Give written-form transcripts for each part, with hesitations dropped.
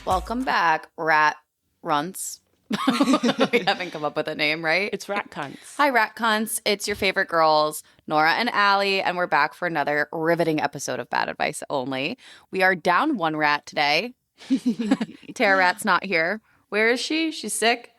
Welcome back, rat runts. We haven't come up with a name, right? It's rat cunts. Hi, rat cunts. It's your favorite girls, Nora and Ali, and we're back for another riveting episode of Bad Advice Only. We are down one rat today. Tara Rat's not here. Where is she? She's sick.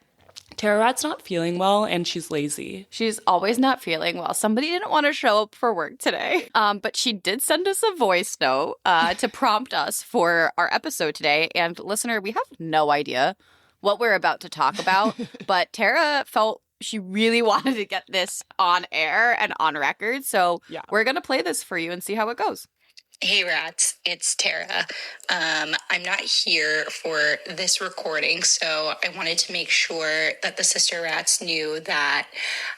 Tara Rat's not feeling well, and she's lazy. She's always not feeling well. Somebody didn't want to show up for work today. But she did send us a voice note to prompt us for our episode today. And listener, we have no idea what we're about to talk about. But Tara felt she really wanted to get this on air and on record. So we're going to play this for you and see how it goes. Hey rats, it's Tara. I'm not here for this recording, so I wanted to make sure that the sister rats knew that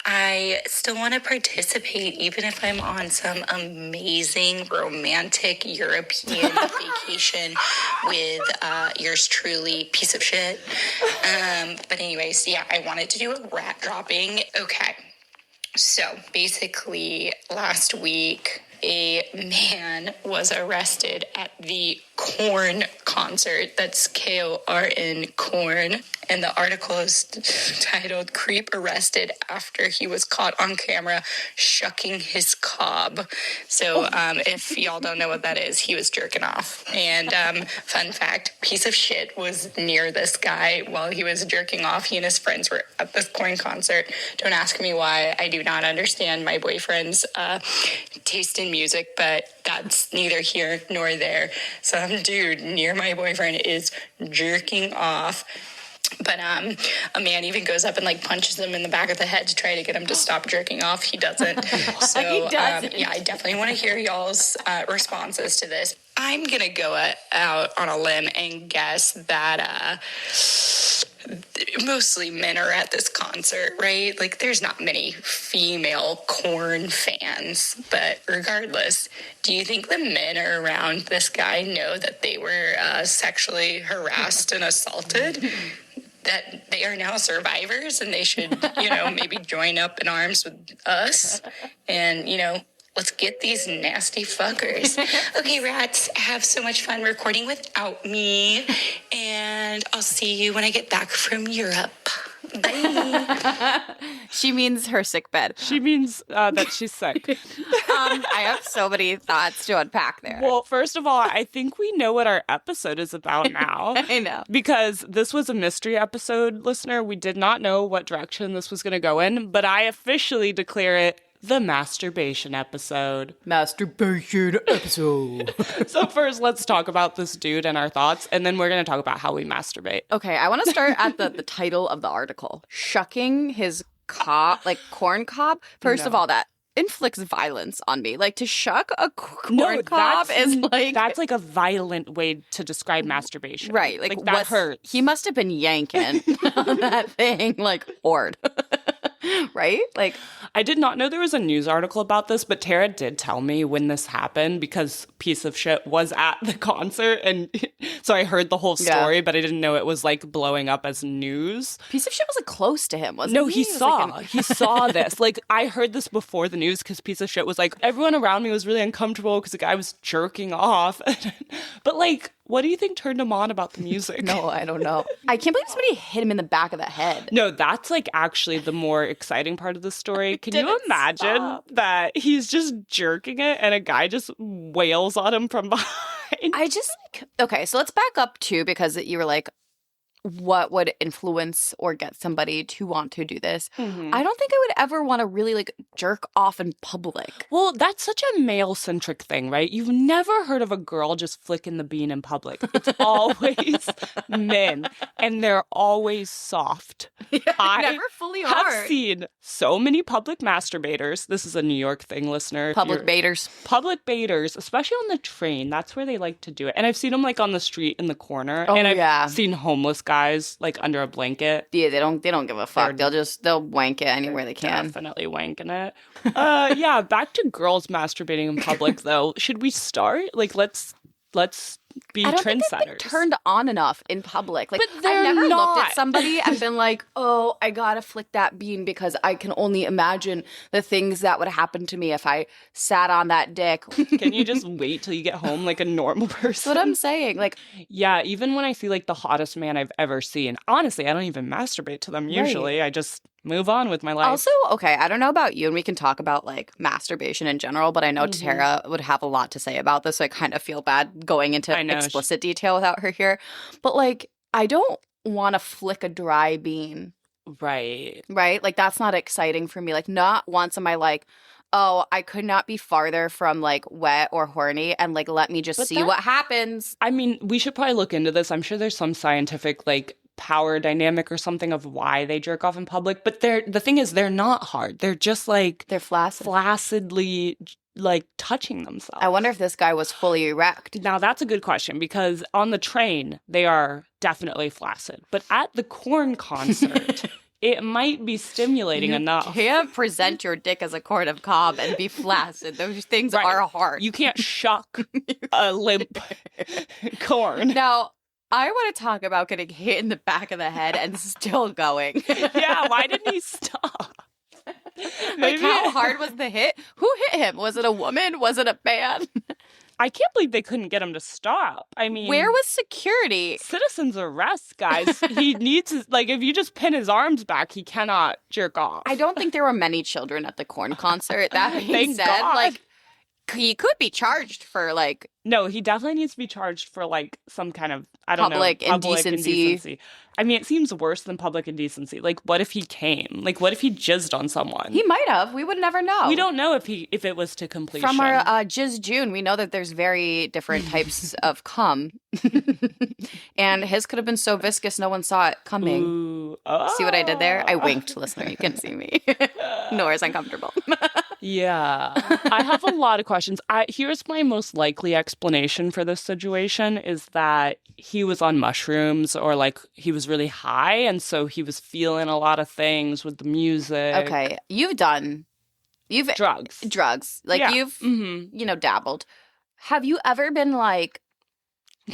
I still want to participate, even if I'm on some amazing romantic European vacation with yours truly, piece of shit. But anyways, I wanted to do a rat dropping. Okay, so basically last week, a man was arrested at the Korn concert. That's K-O-R-N, Korn. And the article is titled, Creep Arrested After He Was Caught on Camera Shucking His Cob. So if y'all don't know what that is, he was jerking off. And fun fact, piece of shit was near this guy while he was jerking off. He and his friends were at this Korn concert. Don't ask me why. I do not understand my boyfriend's taste in music, but that's neither here nor there. Some dude near my boyfriend is jerking off. But a man even goes up and like punches him in the back of the head to try to get him to stop jerking off. He doesn't. So He doesn't. I definitely want to hear y'all's responses to this. I'm gonna go out on a limb and guess that mostly men are at this concert, right? Like, there's not many female Korn fans, but regardless, do you think the men around this guy know that they were sexually harassed and assaulted? That they are now survivors and they should, maybe join up in arms with us and, let's get these nasty fuckers. Okay, rats, have so much fun recording without me. And I'll see you when I get back from Europe. Bye. She means her sick bed. She means that she's sick. I have so many thoughts to unpack there. Well, first of all, I think we know what our episode is about now. I know. Because this was a mystery episode, listener. We did not know what direction this was going to go in, but I officially declare it the masturbation episode. Masturbation episode. So first, let's talk about this dude and our thoughts, and then we're going to talk about how we masturbate. Okay, I want to start at the title of the article. Shucking his cob, like corn cob. First of all, that inflicts violence on me. Like, to shuck a corn cob is like... That's like a violent way to describe masturbation. Right. Like that hurts. He must have been yanking on that thing like hard. Right? Like, I did not know there was a news article about this, but Tara did tell me when this happened because piece of shit was at the concert. And so I heard the whole story, but I didn't know it was like blowing up as news. Piece of shit was like close to him, wasn't No, he? he saw. He saw this. Like, I heard this before the news because piece of shit was like, everyone around me was really uncomfortable because the guy was jerking off. But like, what do you think turned him on about the music? No, I don't know. I can't believe somebody hit him in the back of the head. No, that's like actually the more exciting part of the story. Can you imagine that he's just jerking it and a guy just wails on him from behind? Okay, so let's back up too, because you were like, what would influence or get somebody to want to do this? Mm-hmm. I don't think I would ever want to really like jerk off in public. Well, that's such a male-centric thing, right? You've never heard of a girl just flicking the bean in public. It's always men, and they're always soft. Yeah, I never fully have are. seen so many public masturbators. This is a New York thing, listener. Public baiters. Public baiters, especially on the train. That's where they like to do it. And I've seen them like on the street in the corner. Oh, and yeah. I've seen homeless guys like under a blanket. Yeah, they don't give a fuck. They'll wank it anywhere they can. Definitely wanking it. Yeah, back to girls masturbating in public though. Should we start? Like, let's be I don't trendsetters. think they've been turned on enough in public. Like, But they're I've never not. looked at somebody and been like, oh, I gotta flick that bean because I can only imagine the things that would happen to me if I sat on that dick. Can you just wait till you get home like a normal person? That's what I'm saying. Like, yeah, even when I see like the hottest man I've ever seen, honestly, I don't even masturbate to them usually. I just move on with my life. also, okay, I don't know about you, and we can talk about like masturbation in general, but I know Tara would have a lot to say about this, so I kind of feel bad going into explicit detail without her here. But like, I don't want to flick a dry bean. Right. Right? Like, that's not exciting for me. Like, not once am I like, oh, I could not be farther from like wet or horny, and like, let me just see what happens. I mean, we should probably look into this. I'm sure there's some scientific like power dynamic or something of why they jerk off in public, but the thing is they're not hard. They're just like they're flaccidly like touching themselves. I wonder if this guy was fully erect. Now that's a good question, because on the train they are definitely flaccid, but at the corn concert it might be stimulating enough. You can't present your dick as a corn of cob and be flaccid. Those things are hard. You can't shuck a limp corn. Now, I want to talk about getting hit in the back of the head and still going. Yeah, why didn't he stop? Like, how hard was the hit? Who hit him? Was it a woman? Was it a man? I can't believe they couldn't get him to stop. I mean, where was security? Citizen's arrest, guys. He needs his, like, if you just pin his arms back, he cannot jerk off. I don't think there were many children at the corn concert. That being Thank said, God. like, he could be charged for like. No, he definitely needs to be charged for like some kind of, I don't know, public indecency. I mean, it seems worse than public indecency. Like, what if he came? Like, what if he jizzed on someone? He might have. We would never know. We don't know if it was to completion. From our Jizz June, we know that there's very different types of cum. And his could have been so viscous no one saw it coming. Ooh. Oh. See what I did there? I winked, listener. You can see me. Nora's uncomfortable. Yeah. I have a lot of questions. Here's my most likely explanation for this situation is that he was on mushrooms, or like he was really high, and so he was feeling a lot of things with the music. Okay. You've drugs. Like, Yeah. you've, dabbled. Have you ever been like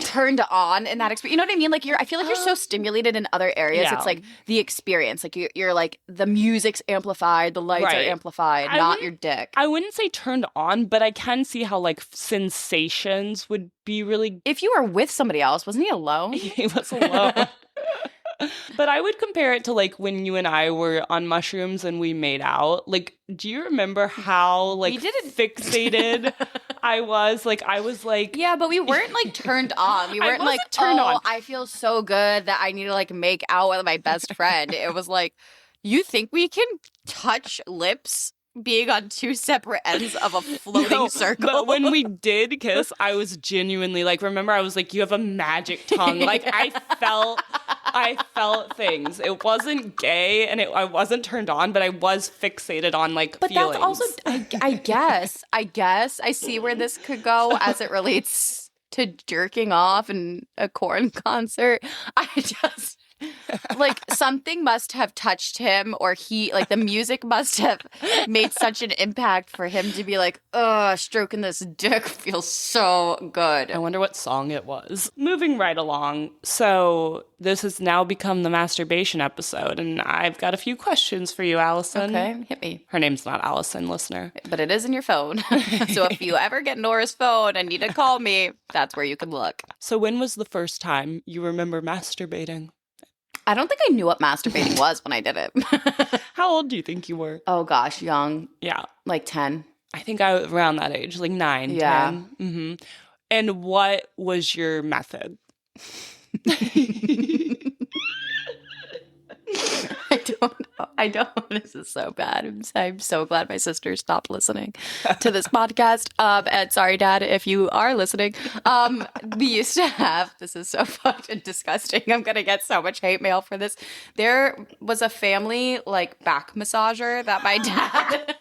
turned on in that experience? You know what I mean? Like, I feel like you're so stimulated in other areas. Yeah. It's like the experience. Like, you're like, the music's amplified, the lights are amplified, not your dick. I wouldn't say turned on, but I can see how like sensations would be really. If you were with somebody else, wasn't he alone? He was alone. But I would compare it to like when you and I were on mushrooms and we made out. Like, do you remember how like fixated I was? Like, I was like, yeah, but we weren't like turned on. We weren't like, turned on. I feel so good that I need to like make out with my best friend. It was like, you think we can touch lips being on two separate ends of a floating circle? But when we did kiss, I was genuinely like, remember, I was like, you have a magic tongue. Like, I felt things. It wasn't gay, and I wasn't turned on, but I was fixated on like feelings. But that's also, I guess I see where this could go as it relates to jerking off and a corn concert. I just, like, something must have touched him, or the music must have made such an impact for him to be like, stroking this dick feels so good. I wonder what song it was. Moving right along. So this has now become the masturbation episode, and I've got a few questions for you, Allison. Okay, hit me. Her name's not Allison, listener. But it is in your phone. So if you ever get Nora's phone and need to call me, that's where you can look. So when was the first time you remember masturbating? I don't think I knew what masturbating was when I did it. How old do you think you were? Oh, gosh, young. Yeah. Like 10. I think I was around that age, like 9, yeah. 10. Mm-hmm. And what was your method? I don't. This is so bad. I'm so glad my sister stopped listening to this podcast. And sorry, Dad, if you are listening. We used to have, this is so fucked and disgusting. I'm going to get so much hate mail for this. There was a family, like, back massager that my dad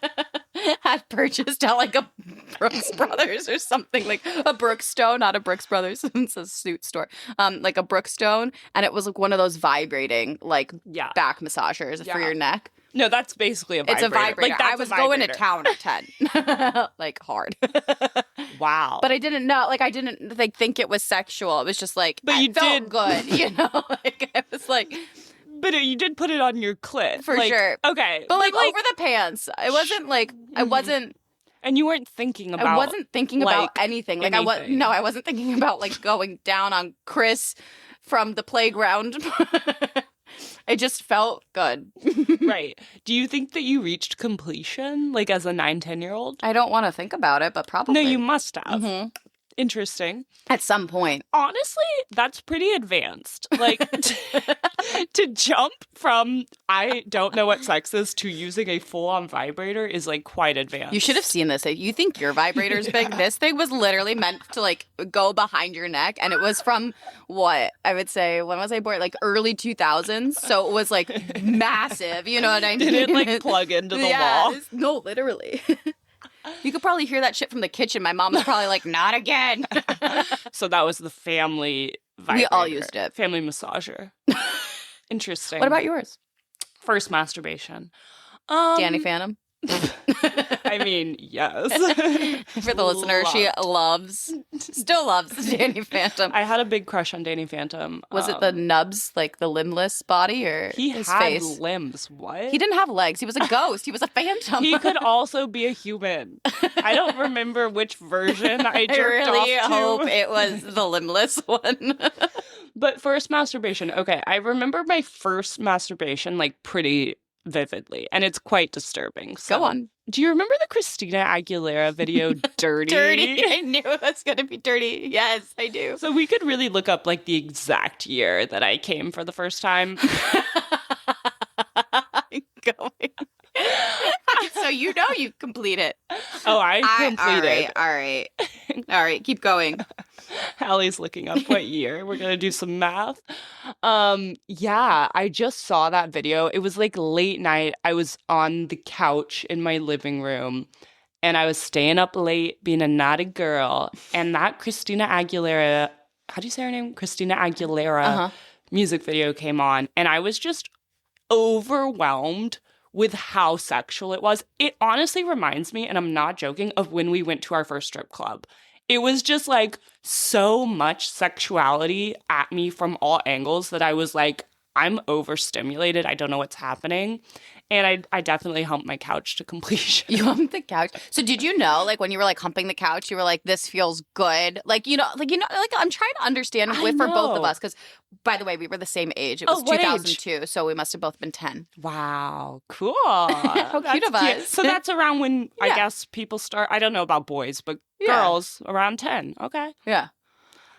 had purchased at, like, a Brooks Brothers or something. Like, a Brookstone, not a Brooks Brothers. It's a suit store. Like, a Brookstone. And it was, like, one of those vibrating, like, back massagers for your neck. No, that's basically a vibrator. It's a vibrator. Like, that's I was a going to vibrator. town at 10. Like, hard. Wow. But I didn't know. Like, I didn't think it was sexual. It was just like, But it felt good, you know? Like, I was like... But you did put it on your clit. For sure. Okay. But, like, over the pants. It wasn't, like... I wasn't... And you weren't thinking about... I wasn't thinking about anything. Like, anything. I wasn't thinking about, like, going down on Chris from the playground. It just felt good. Right. Do you think that you reached completion, like, as a 9-10-year-old? I don't want to think about it, but probably. No, you must have. Mhm. Interesting. At some point. Honestly, that's pretty advanced. Like, to jump from I don't know what sex is to using a full-on vibrator is, like, quite advanced. You should have seen this. You think your vibrator's big? This thing was literally meant to, like, go behind your neck, and it was from, what? I would say, when was I born? Like, early 2000s, so it was, like, massive, you know what I mean? Did it, like, plug into the wall? No, literally. You could probably hear that shit from the kitchen. My mom was probably like, not again. So that was the family vibrator. We all used it. Family massager. Interesting. What about yours? First masturbation. Danny Phantom? I mean, yes. For the listener, she still loves Danny Phantom. I had a big crush on Danny Phantom. Was it the nubs, like the limbless body, or his had face? Limbs. What? He didn't have legs. He was a ghost. He was a phantom. He could also be a human. I don't remember which version I jerked really off to. hope it was the limbless one. But first masturbation. Okay, I remember my first masturbation, like, pretty vividly, and it's quite disturbing. So, go on. Do you remember the Christina Aguilera video Dirty? Dirty. I knew it was going to be dirty. Yes, I do. So we could really look up, like, the exact year that I came for the first time. Going. So you know you complete it. Oh, I completed. All right. Keep going. Allie's looking up what year. We're going to do some math. Yeah, I just saw that video. It was like late night. I was on the couch in my living room and I was staying up late being a naughty girl. And that Christina Aguilera, how do you say her name? Christina Aguilera music video came on. And I was just overwhelmed with how sexual it was. It honestly reminds me, and I'm not joking, of when we went to our first strip club. It was just, like, so much sexuality at me from all angles that I was like, I'm overstimulated. I don't know what's happening. And I definitely humped my couch to completion. You humped the couch. So did you know, like, when you were, like, humping the couch, you were like, this feels good? Like, like I'm trying to understand for both of us. Because, by the way, we were the same age. It was 2002, so we must have both been 10. Wow. Cool. How cute of us. So that's around when, I guess, people start, I don't know about boys, but girls around 10. Okay. Yeah.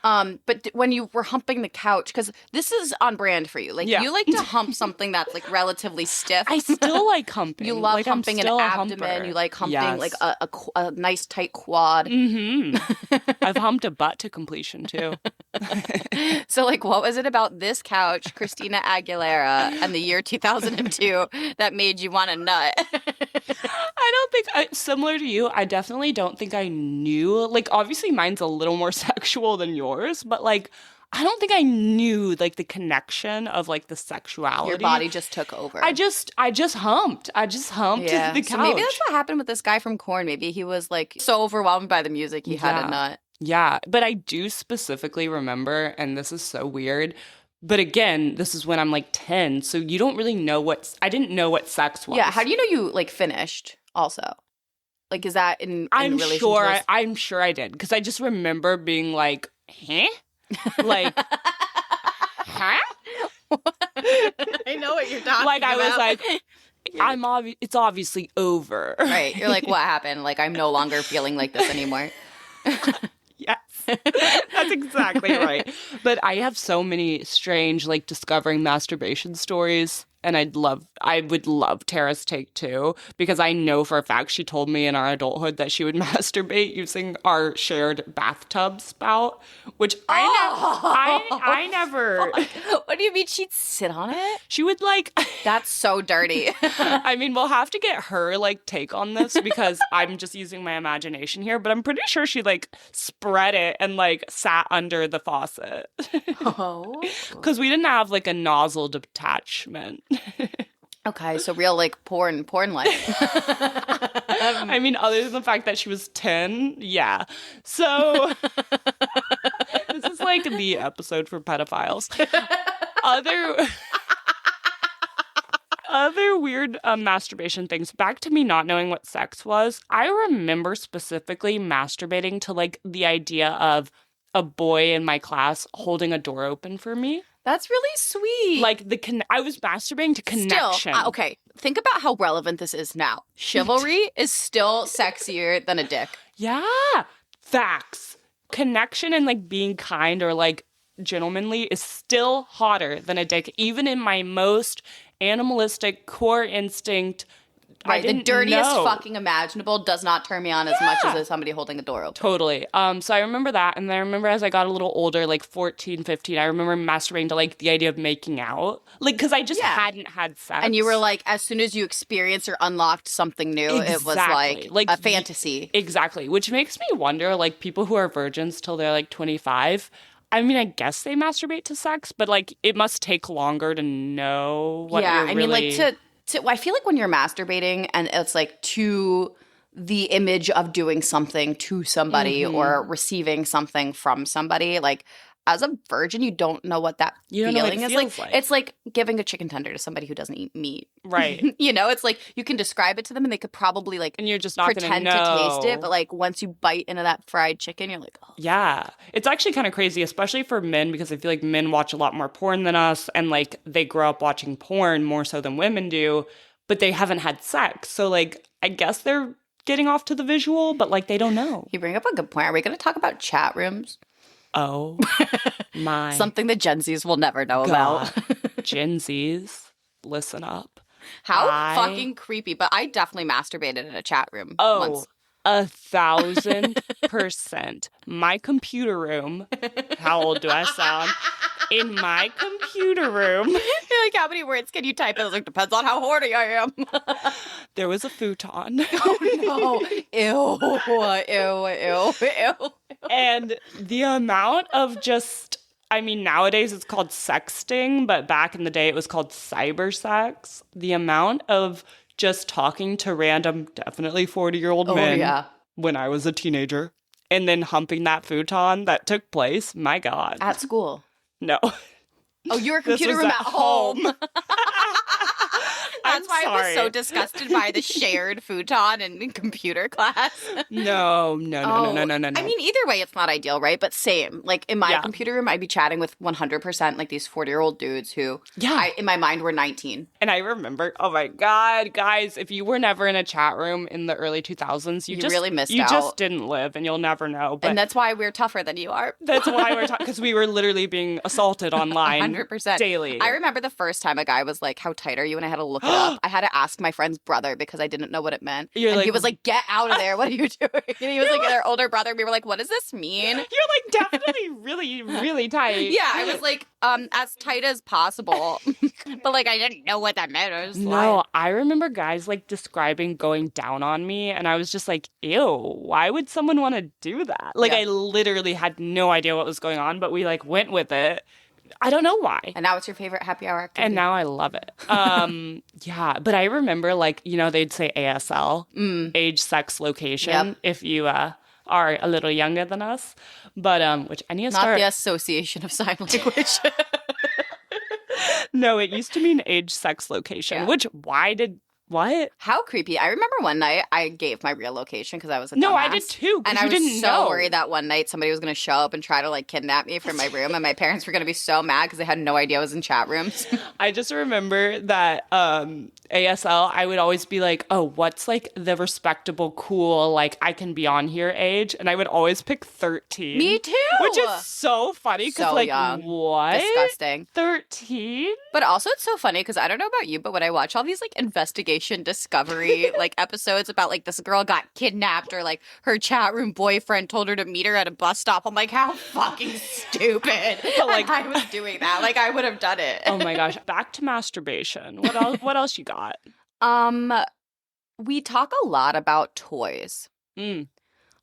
But when you were humping the couch, because this is on brand for you. Like, you like to hump something that's, like, relatively stiff. I still like humping. You love like, humping an abdomen. You like humping, like, a nice tight quad. Mm-hmm. I've humped a butt to completion, too. So, like, what was it about this couch, Christina Aguilera, and the year 2002 that made you want a nut? I don't think, similar to you, I definitely don't think I knew. Like, obviously mine's a little more sexual than yours, but, like, I don't think I knew, like, the connection of, like, the sexuality. Your body just took over. I just humped. I just humped the couch. So maybe that's what happened with this guy from Korn. Maybe he was, like, so overwhelmed by the music he had a nut. Yeah, but I do specifically remember, and this is so weird, but again, this is when I'm like 10, so you don't really know I didn't know what sex was. Yeah, how do you know you, like, finished also? Like, is that in relation to this? I'm sure I did, because I just remember being like, huh? Like, huh? I know what you're talking like, about. I was like, it's obviously over. Right, you're like, what happened? Like, I'm no longer feeling like this anymore. Yes, that's exactly right. But I have so many strange, like, discovering masturbation stories, and I would love Tara's take too, because I know for a fact she told me in our adulthood that she would masturbate using our shared bathtub spout, which I never. What do you mean she'd sit on it? She would, like. That's so dirty. I mean, we'll have to get her, like, take on this because I'm just using my imagination here, but I'm pretty sure she, like, spread it and, like, sat under the faucet. Oh. Because we didn't have, like, a nozzle detachment. Okay, so real like porn life. I mean, other than the fact that she was 10, yeah. So this is like the episode for pedophiles. Other weird masturbation things. Back to me not knowing what sex was. I remember specifically masturbating to like the idea of a boy in my class holding a door open for me. That's really sweet. Like I was masturbating to connection. Still, okay, think about how relevant this is now. Chivalry is still sexier than a dick. Yeah, facts. Connection and like being kind or like gentlemanly is still hotter than a dick, even in my most animalistic core instinct. Right, the dirtiest fucking imaginable does not turn me on as much as somebody holding a door open. Totally. So I remember that, and then I remember as I got a little older, like 14, 15, I remember masturbating to like the idea of making out. Like, because I just hadn't had sex. And you were like, as soon as you experienced or unlocked something new, it was like a fantasy. Exactly. Which makes me wonder, like, people who are virgins till they're like 25, I mean, I guess they masturbate to sex, but like, it must take longer to know what you're really... mean, like, I feel like when you're masturbating and it's like to the image of doing something to somebody or receiving something from somebody, like as a virgin, you don't know what that feeling is like. It's like giving a chicken tender to somebody who doesn't eat meat. Right. You know, it's like you can describe it to them and they could probably like and you're just not pretend to taste it. But like once you bite into that fried chicken, you're like, oh. Yeah. It's actually kind of crazy, especially for men, because I feel like men watch a lot more porn than us. And like they grow up watching porn more so than women do, but they haven't had sex. So like, I guess they're getting off to the visual, but like they don't know. You bring up a good point. Are we going to talk about chat rooms? Oh my. Something that Gen Zs will never know about. Gen Zs, listen up. How fucking creepy. But I definitely masturbated in a chat room once. 1,000%. My computer room. How old do I sound? In my computer room. You're like, how many words can you type? It like, depends on how horny I am. There was a futon. Oh, no. Ew. And the amount of just, I mean, nowadays it's called sexting, but back in the day it was called cyber sex. The amount of just talking to random, definitely 40-year-old men when I was a teenager, and then humping that futon that took place, my God. At school? No. Oh, you were computer room at home. That's why I was so disgusted by the shared futon in computer class. No. I mean, either way, it's not ideal, right? But same. Like, in my computer room, I'd be chatting with 100% like these 40-year-old dudes who, in my mind, were 19. And I remember, oh my God, guys, if you were never in a chat room in the early 2000s, you just really missed out. You just didn't live, and you'll never know. But and that's why we're tougher than you are. That's why we're tough, because we were literally being assaulted online 100%. Daily. I remember the first time a guy was like, how tight are you? And I had to look it up. I had to ask my friend's brother because I didn't know what it meant. He was like, get out of there. What are you doing? And he was like their older brother. We were like, what does this mean? You're like definitely really, really tight. Yeah, I was like, as tight as possible. But like, I didn't know what that meant. I remember guys like describing going down on me. And I was just like, ew, why would someone want to do that? Like, I literally had no idea what was going on, but we like went with it. I don't know why. And now it's your favorite happy hour activity. And now I love it. But I remember like, they'd say ASL, age, sex, location, if you are a little younger than us. But which I need to start. Not the Association of Sign Language. No, it used to mean age, sex, location, which what? How creepy. I remember one night I gave my real location because I was a dumbass. No, I did too. And I was so worried that one night somebody was going to show up and try to like kidnap me from my room. And my parents were going to be so mad because they had no idea I was in chat rooms. I just remember that ASL, I would always be like, oh, what's like the respectable, cool, like I can be on here age? And I would always pick 13. Me too. Which is so funny because like, young. What? Disgusting. 13? But also it's so funny because I don't know about you, but when I watch all these like investigation discovery like episodes about like this girl got kidnapped or like her chat room boyfriend told her to meet her at a bus stop, I'm like, how fucking stupid. But like I was doing that. Like I would have done it. Oh my gosh. Back to masturbation. What else you got? We talk a lot about toys.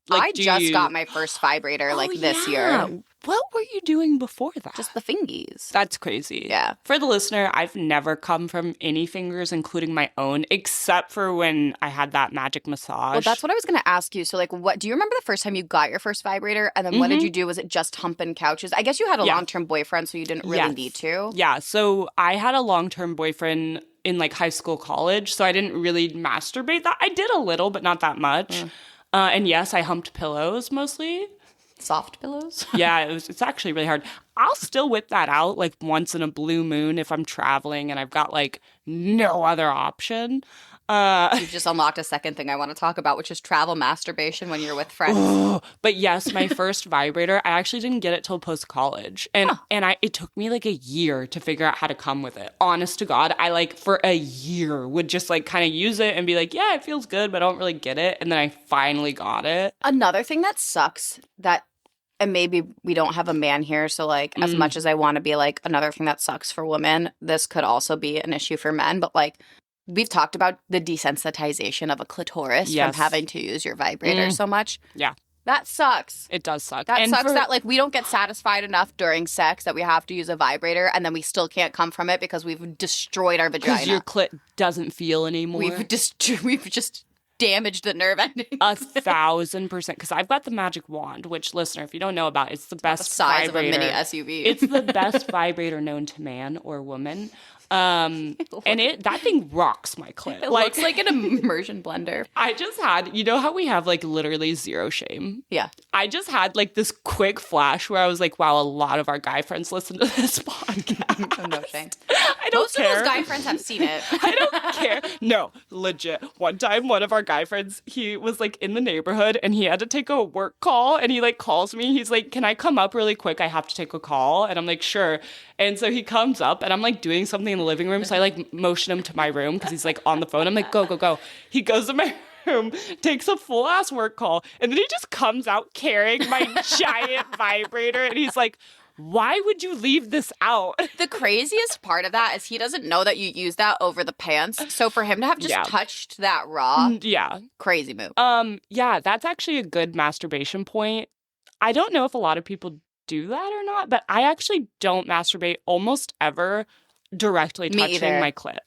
Like, I just got my first vibrator this year. What were you doing before that? Just the fingies. That's crazy. Yeah. For the listener, I've never come from any fingers, including my own, except for when I had that magic massage. Well, that's what I was going to ask you. So, like, what do you remember the first time you got your first vibrator? And then what did you do? Was it just humping couches? I guess you had a long-term boyfriend, so you didn't really need to. Yeah. So I had a long-term boyfriend in like high school, college, so I didn't really masturbate that. I did a little, but not that much. And yes, I humped pillows mostly. Soft pillows? Yeah, it's actually really hard. I'll still whip that out like once in a blue moon if I'm traveling and I've got like no other option. You just unlocked a second thing I want to talk about, which is travel masturbation when you're with friends. But yes, my first vibrator, I actually didn't get it till post-college. And it took me like a year to figure out how to come with it. Honest to God, I like for a year would just like kind of use it and be like, yeah, it feels good, but I don't really get it. And then I finally got it. Another thing that sucks and maybe we don't have a man here, so like as much as I want to be like another thing that sucks for women, this could also be an issue for men, but like we've talked about the desensitization of a clitoris from having to use your vibrator so much. Yeah. That sucks. It does suck. That sucks that like we don't get satisfied enough during sex that we have to use a vibrator and then we still can't come from it because we've destroyed our vagina. Because your clit doesn't feel anymore. We've just damaged the nerve endings. 1,000%. Because I've got the magic wand, which, listener, if you don't know about, it's the best the size vibrator. of a mini SUV. It's the best vibrator known to man or woman. And that thing rocks my clit. It looks like an immersion blender. I just had, you know how we have like literally zero shame? Yeah. I just had like this quick flash where I was like, wow, a lot of our guy friends listen to this podcast. No shame. I don't Most care. of those guy friends have seen it. I don't care. No, legit. One time, one of our guy friends, he was like in the neighborhood and he had to take a work call and he like calls me. He's like, can I come up really quick? I have to take a call. And I'm like, sure. And so he comes up and I'm like doing something in the living room. So I like motion him to my room because he's like on the phone. I'm like, go, go, go. He goes to my room, takes a full ass work call. And then he just comes out carrying my giant vibrator. And he's like, why would you leave this out? The craziest part of that is he doesn't know that you use that over the pants. So for him to have just touched that raw, crazy move. Yeah, that's actually a good masturbation point. I don't know if a lot of people do that or not, but I actually don't masturbate almost ever directly touching my clit.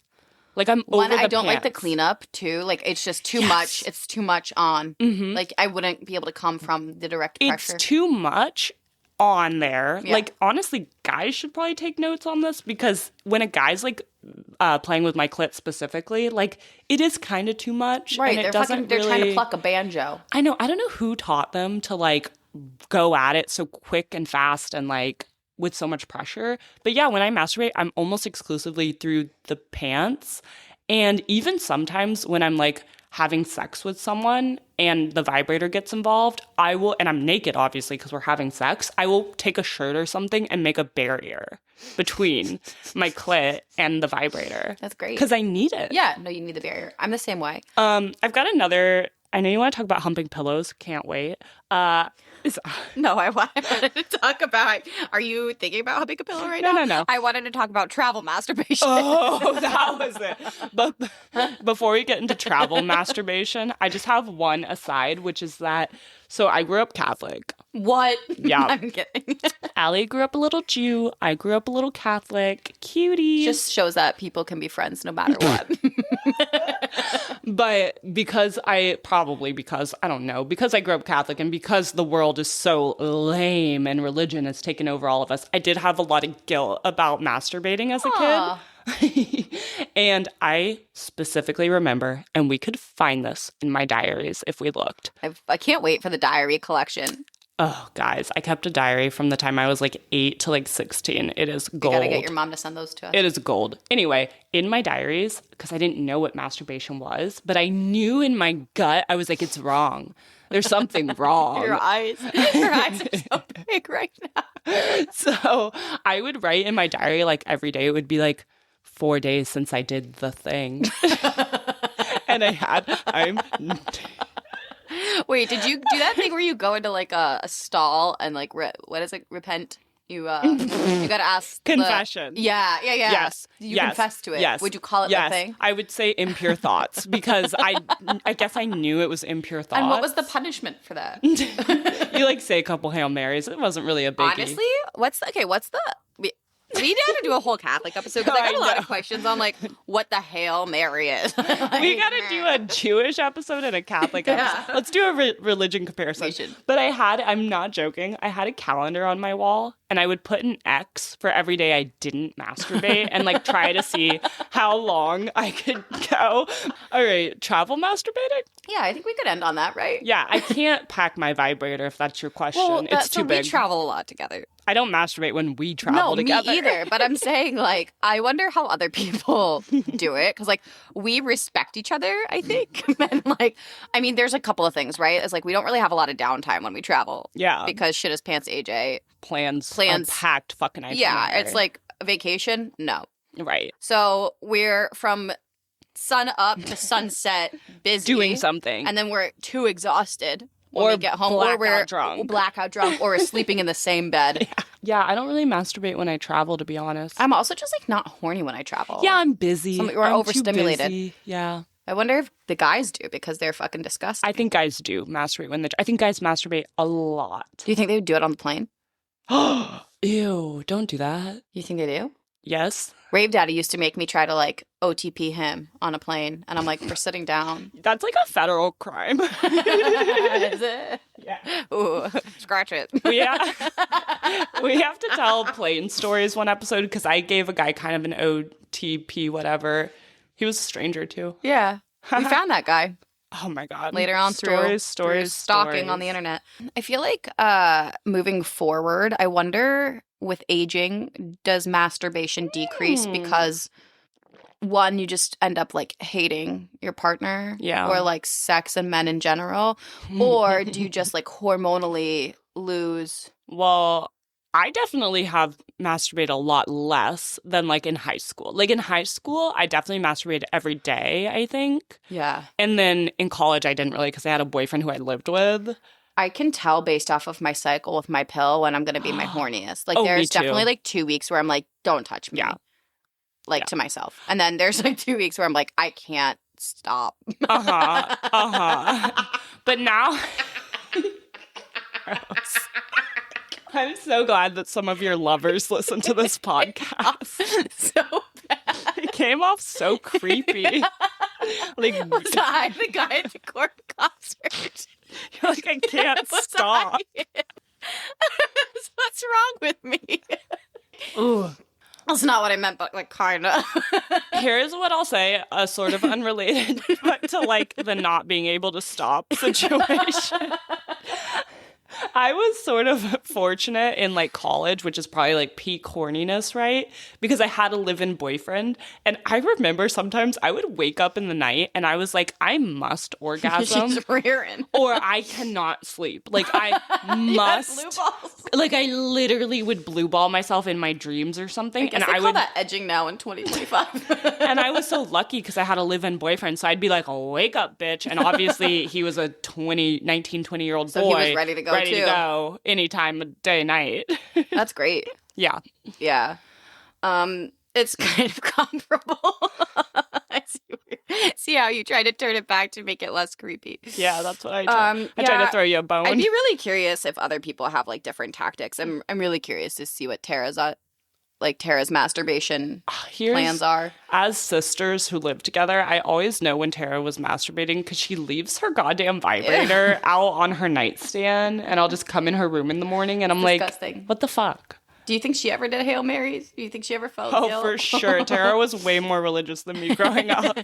Like I'm over the I don't like the pants. cleanup too. Like it's just too much. It's too much on. Like I wouldn't be able to come from the direct pressure. It's too much on there. Yeah. Like honestly, guys should probably take notes on this because when a guy's like playing with my clit specifically, like it is kind of too much. Right. And They're trying to pluck a banjo. I know. I don't know who taught them to like go at it so quick and fast and like with so much pressure. But yeah, when I masturbate, I'm almost exclusively through the pants. And even sometimes when I'm like having sex with someone and the vibrator gets involved, I will, and I'm naked obviously because we're having sex, I will take a shirt or something and make a barrier between my clit and the vibrator. That's great. Because I need it. Yeah, no, you need the barrier. I'm the same way. I've got another, I know you want to talk about humping pillows. Can't wait. No, I wanted to talk about, are you thinking about humping a pillow right now? No. I wanted to talk about travel masturbation. Oh, that was it. But before we get into travel masturbation, I just have one aside, which is that, so I grew up Catholic. What? Yeah. I'm kidding. Ali grew up a little Jew. I grew up a little Catholic. Cuties. Just shows that people can be friends no matter what. But because I grew up Catholic and because the world is so lame and religion has taken over all of us, I did have a lot of guilt about masturbating as a kid. And I specifically remember, and we could find this in my diaries if we looked. I can't wait for the diary collection. Oh, guys, I kept a diary from the time I was like 8 to like 16. It is gold. You gotta get your mom to send those to us. It is gold. Anyway, in my diaries, because I didn't know what masturbation was, but I knew in my gut, I was like, it's wrong. There's something wrong. Your eyes are so big right now. So I would write in my diary like every day. It would be like 4 days since I did the thing. And Wait, did you do that thing where you go into like a stall and like what is it? Repent? You gotta ask. Confession. Yeah. Yes. You confess to it. Yes. Would you call it the thing? I would say impure thoughts because I guess I knew it was impure thoughts. And what was the punishment for that? You like say a couple Hail Marys. It wasn't really a biggie. Honestly, what's the we need to do a whole Catholic episode because I got a lot of questions on like what the Hail Mary is. Like, we gotta do a Jewish episode and a Catholic episode. Let's do a religion comparison. But I'm not joking, I had a calendar on my wall and I would put an X for every day I didn't masturbate and like try to see how long I could go. All right, travel masturbating? Yeah, I think we could end on that, right? Yeah, I can't pack my vibrator if that's your question. Well, it's too big. We travel a lot together. I don't masturbate when we travel together. No, me either. But I'm saying, like, I wonder how other people do it. Because, like, we respect each other, I think. And, like, I mean, there's a couple of things, right? It's like we don't really have a lot of downtime when we travel. Yeah. Because shit is pants AJ. Plans are packed fucking itinerary. Yeah, it's like a vacation. No. Right. So we're from sun up to sunset busy. Doing something. And then we're too exhausted. When we get home, or we're blackout drunk, or we're sleeping in the same bed. Yeah, I don't really masturbate when I travel, to be honest. I'm also just like not horny when I travel. Yeah, I'm busy. We're overstimulated. Yeah. I wonder if the guys do because they're fucking disgusting. I think guys do masturbate I think guys masturbate a lot. Do you think they would do it on the plane? Ew, don't do that. You think they do? Yes. Rave Daddy used to make me try to like OTP him on a plane. And I'm like, we're sitting down. That's like a federal crime. Is it? Yeah. Ooh, scratch it. We have to tell plane stories one episode because I gave a guy kind of an OTP whatever. He was a stranger too. Yeah. We found that guy. Oh my God. Later on through stalking on the internet. I feel like moving forward, I wonder with aging, does masturbation decrease because one, you just end up like hating your partner or like sex and men in general, or do you just like hormonally lose? Well, I definitely have masturbated a lot less than like in high school. Like in high school, I definitely masturbated every day, I think. Yeah. And then in college, I didn't really because I had a boyfriend who I lived with. I can tell based off of my cycle with my pill when I'm going to be my horniest. Like there's definitely like 2 weeks where I'm like, don't touch me. Yeah. Like to myself. And then there's like 2 weeks where I'm like, I can't stop. But now... I'm so glad that some of your lovers listen to this podcast. So bad. It came off so creepy. Like the guy at the Cork concert. You're like, I can't stop. What's wrong with me? Ooh. That's not what I meant, but like kind of. Here's what I'll say, sort of unrelated, but to like the not being able to stop situation. I was sort of fortunate in like college, which is probably like peak horniness, right? Because I had a live-in boyfriend. And I remember sometimes I would wake up in the night and I was like, I must orgasm. She's rearing. Or I cannot sleep. Like I must. Blue balls. Like I literally would blue ball myself in my dreams or something. I call that edging now in 2025. And I was so lucky because I had a live-in boyfriend. So I'd be like, wake up, bitch. And obviously he was a 19, 20-year-old boy. So he was ready to go. To go anytime of day, night. That's great. Yeah. Yeah. It's kind of comparable. I see how you try to turn it back to make it less creepy. Yeah, that's what I try. I try to throw you a bone. I'd be really curious if other people have like different tactics. I'm really curious to see what Tara's masturbation plans are. As sisters who live together, I always know when Tara was masturbating because she leaves her goddamn vibrator out on her nightstand, and I'll just come in her room in the morning, and I'm disgusting. Like, what the fuck? Do you think she ever did Hail Marys? Do you think she ever felt ill? For sure. Tara was way more religious than me growing up.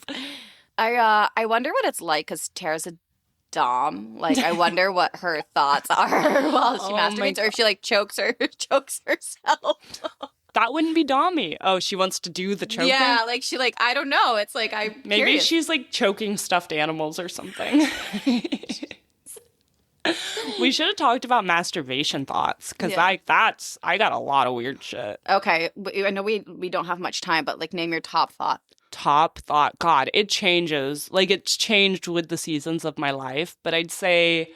I wonder what it's like because Tara's a dom. Like, I wonder what her thoughts are while she masturbates, or if she like chokes herself. That wouldn't be dommy. Oh, she wants to do the choking? Yeah, like she like, I don't know. It's like, Maybe curious. She's like choking stuffed animals or something. We should have talked about masturbation thoughts because I got a lot of weird shit. Okay, I know we don't have much time, but like name your top thought. Top thought. God, it changes. Like it's changed with the seasons of my life, but I'd say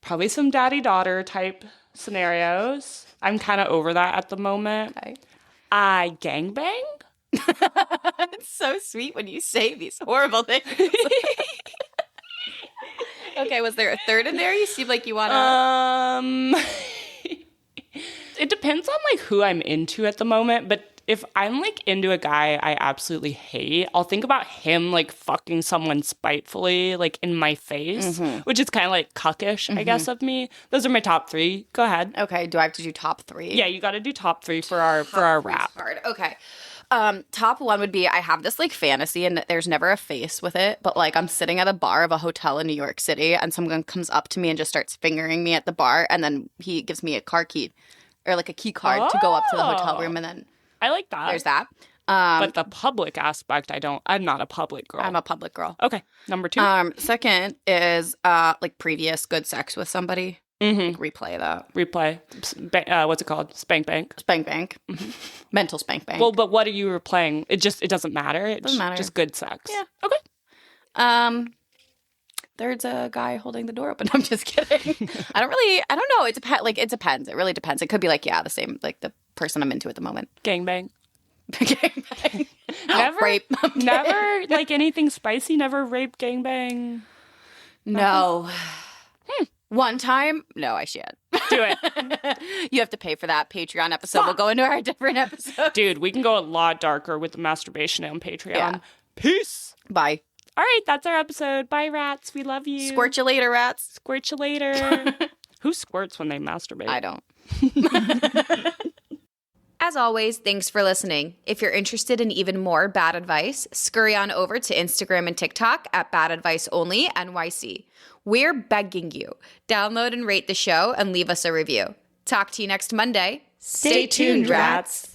probably some daddy-daughter type scenarios. I'm kind of over that at the moment. Okay. I gangbang. It's so sweet when you say these horrible things. Okay, was there a third in there? You seem like you want to... It depends on, like, who I'm into at the moment, but if I'm, like, into a guy I absolutely hate, I'll think about him, like, fucking someone spitefully, like, in my face, which is kind of, like, cuckish, I guess, of me. Those are my top 3. Go ahead. Okay, do I have to do top 3? Yeah, you got to do top 3 for our wrap. Hard. Okay. Top 1 would be I have this like fantasy and there's never a face with it, but like I'm sitting at a bar of a hotel in New York City and someone comes up to me and just starts fingering me at the bar and then he gives me a car key or like a key card to go up to the hotel room and then I like that. there's that. But the public aspect, I'm not a public girl. I'm a public girl. Okay, number 2. Second is like previous good sex with somebody. Like, replay that. Replay. What's it called? Spank bank. Spank bank. Mental spank bank. Well, but what are you replaying? It doesn't matter. It doesn't matter. Just good sex. Yeah. Okay. There's a guy holding the door open. I'm just kidding. I don't know. It depends. It really depends. It could be like, yeah, the same, like the person I'm into at the moment. Gangbang. Gangbang. Never Rape. Never like anything spicy. Never rape. Gangbang. No. One time? No, I shan't. Do it. You have to pay for that Patreon episode. We'll go into our different episode. Dude, we can go a lot darker with the masturbation on Patreon. Yeah. Peace. Bye. All right, that's our episode. Bye, rats. We love you. Squirt you later, rats. Squirt you later. Who squirts when they masturbate? I don't. As always, thanks for listening. If you're interested in even more bad advice, scurry on over to Instagram and TikTok at BadAdviceOnlyNYC. We're begging you. Download and rate the show and leave us a review. Talk to you next Monday. Stay tuned, rats.